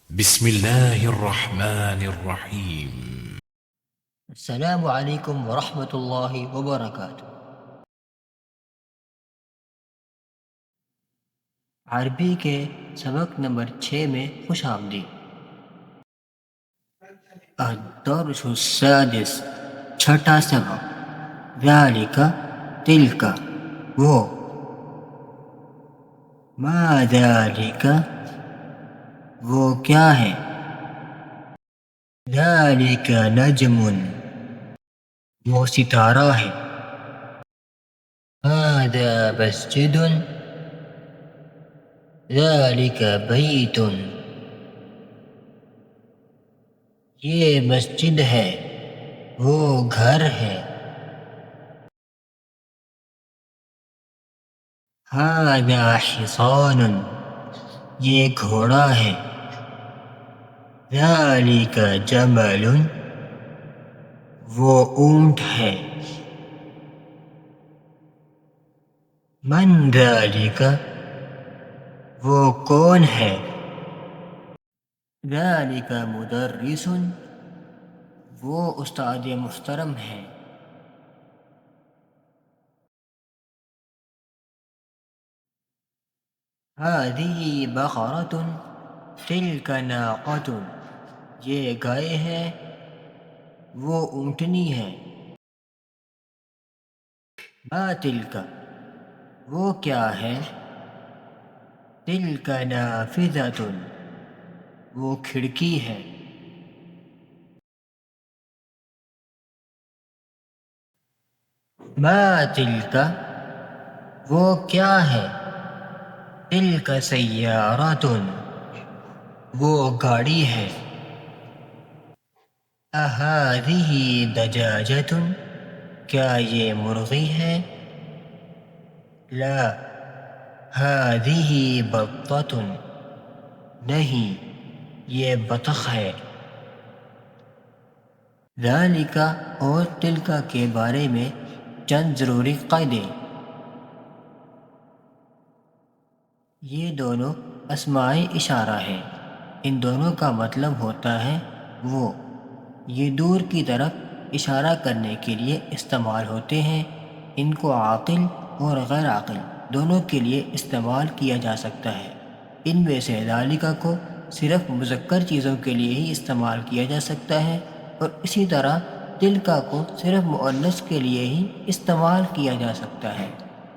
بسم الله الرحمن الرحيم. السلام علیکم ورحمۃ اللہ وبرکاتہ۔ عربی کے سبق نمبر 6 میں خوش آمدید۔ الدرس السادس، چھٹا سبق۔ ذالک، تلک، وہ۔ ما ذالک، وہ کیا ہے۔ ذالک نجم، وہ ستارہ ہے۔ ھذا مسجد، ذالک بیت، یہ مسجد ہے، وہ گھر ہے۔ ھذا حصان، یہ گھوڑا ہے۔ ذالک جمل، وہ اونٹ ہے۔ من ذالک، وہ کون ہے۔ ذالک مدرس، وہ استاد محترم ہے۔ ھذہ بقرۃ، تلک ناقۃ، یہ گائے ہے، وہ اونٹنی ہے۔ ما تلک، وہ کیا ہے۔ تلک نافذۃ، وہ کھڑکی ہے۔ ما تلک، وہ کیا ہے۔ تلک سیارۃ، وہ گاڑی ہے۔ اھذہ دجاجۃ، کیا یہ مرغی ہے۔ لا، ھذہ بطۃ، نہیں، یہ بطخ ہے۔ ذالک اور تلک کے بارے میں چند ضروری قاعدے۔ یہ دونوں اسماء اشارہ ہیں، ان دونوں کا مطلب ہوتا ہے وہ۔ یہ دور کی طرف اشارہ کرنے کے لیے استعمال ہوتے ہیں۔ ان کو عاقل اور غیر عاقل دونوں کے لیے استعمال کیا جا سکتا ہے۔ ان میں سے ذالک کو صرف مذکر چیزوں کے لیے ہی استعمال کیا جا سکتا ہے، اور اسی طرح تلک کو صرف مؤنث کے لیے ہی استعمال کیا جا سکتا ہے۔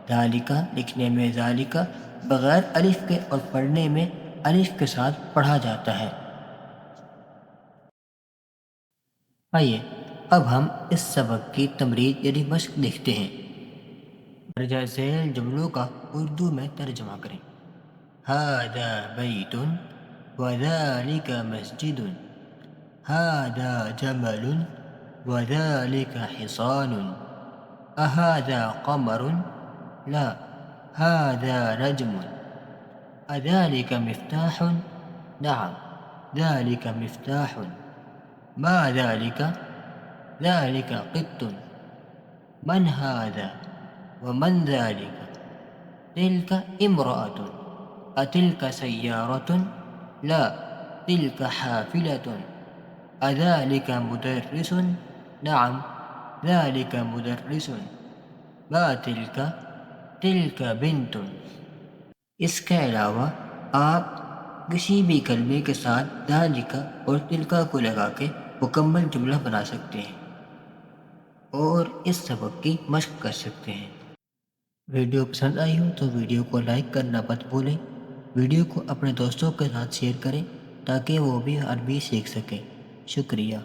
ذالک لکھنے میں ذالک بغیر الف کے اور پڑھنے میں الف کے ساتھ پڑھا جاتا ہے۔ آئیے اب ہم اس سبق کی تمرین یعنی مشق دیکھتے ہیں۔ درجہ ذیل جملوں کا اردو میں ترجمہ کریں۔ ھذا بیت وذالک مسجد، ھذا جمل وذالک حصان، اھذا قمر، لا، ھذا نجم، اذالک مفتاح، نعم، ذالک مفتاح، ما ذالک، ذالک قط، من ھذا ومن ذالک، تلک امرأۃ، اتلک سیارۃ، لا، تلک حافلۃ، اذالک مدرس، نعم، ذالک مدرس، ما تلک، تلک بنت۔ اس کے علاوہ آپ کسی بھی کلمے کے ساتھ ذالک اور تلک کو لگا کے مکمل جملہ بنا سکتے ہیں اور اس سبق کی مشق کر سکتے ہیں۔ ویڈیو پسند آئی ہو تو ویڈیو کو لائک کرنا مت بھولیں۔ ویڈیو کو اپنے دوستوں کے ساتھ شیئر کریں تاکہ وہ بھی عربی سیکھ سکیں۔ شکریہ۔